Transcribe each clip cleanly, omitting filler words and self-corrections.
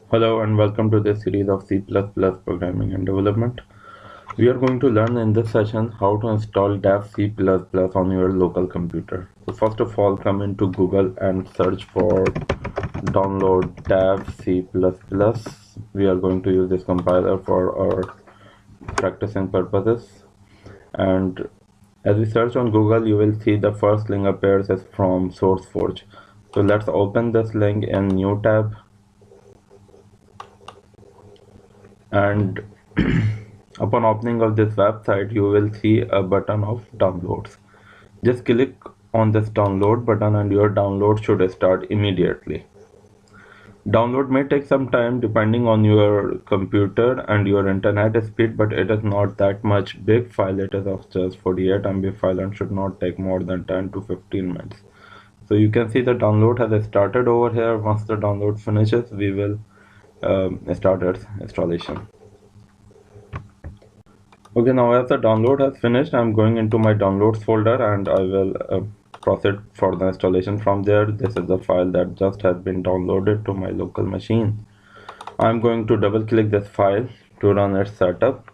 Hello and welcome to this series of C++ programming and development. We are going to learn in this session how to install dev C++ on your local computer. So first of all, come into Google and search for download dev C++. We are going to use this compiler for our practicing purposes. And as we search on Google, you will see the first link appears as from SourceForge. So let's open this link in new tab. And upon opening of this website, you will see a button of downloads. Just click on this download button and your download should start immediately. Download may take some time depending on your computer and your internet speed, but it is not that much big file. It is of just 48 MB file and should not take more than 10 to 15 minutes. So you can see the download has started over here. Once the download finishes, we will start its installation. Okay, now as the download has finished, I'm going into my downloads folder and I will proceed for the installation from there. This is the file that just has been downloaded to my local machine. I'm going to double click this file to run its setup.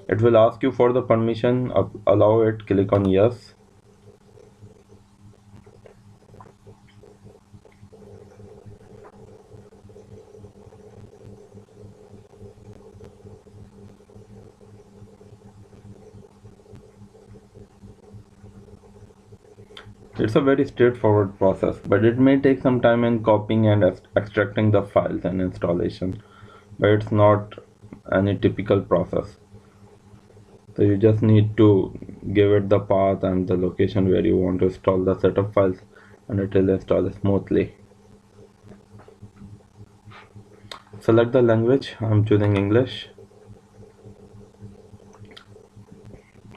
It will ask you for the permission, allow it, click on yes. It's a very straightforward process, but it may take some time in copying and extracting the files and installation, but it's not any typical process. So you just need to give it the path and the location where you want to install the setup files and it will install smoothly. Select the language. I'm choosing English.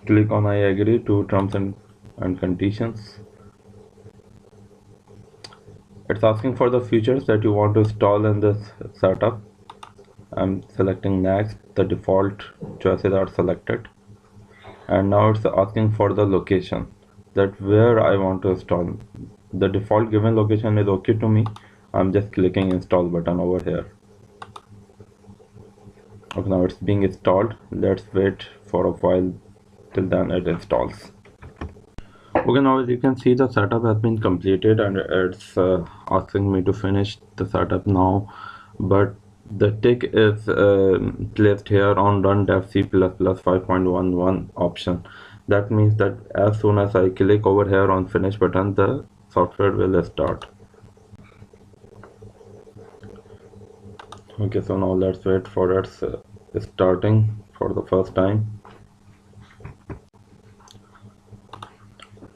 Click on I agree to terms and conditions. It's asking for the features that you want to install in this setup. I'm selecting next. The default choices are selected. And now it's asking for the location, that where I want to install. The default given location is okay to me. I'm just clicking install button over here. Okay, now it's being installed. Let's wait for a while till then it installs. Okay, now as you can see, the setup has been completed and it's asking me to finish the setup now, but the tick is placed here on run dev C++ 5.11 option. That means that as soon as I click over here on finish button, the software will start. Okay, so now let's wait for its starting for the first time.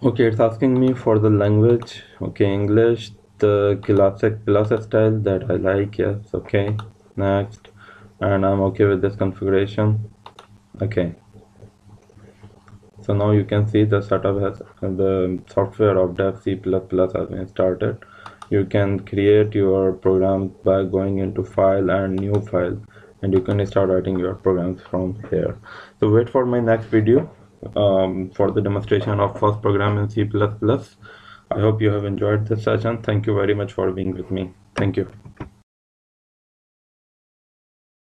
Okay, it's asking me for the language. Okay, English, the classic plus style that I like. Yes, okay, next. And I'm okay with this configuration. Okay, so now you can see the setup has the software of dev C++ has been started. You can create your programs by going into file and new file, and you can start writing your programs from here. So wait for my next video for the demonstration of first program in C++. I hope you have enjoyed this session. Thank you very much for being with me. Thank you.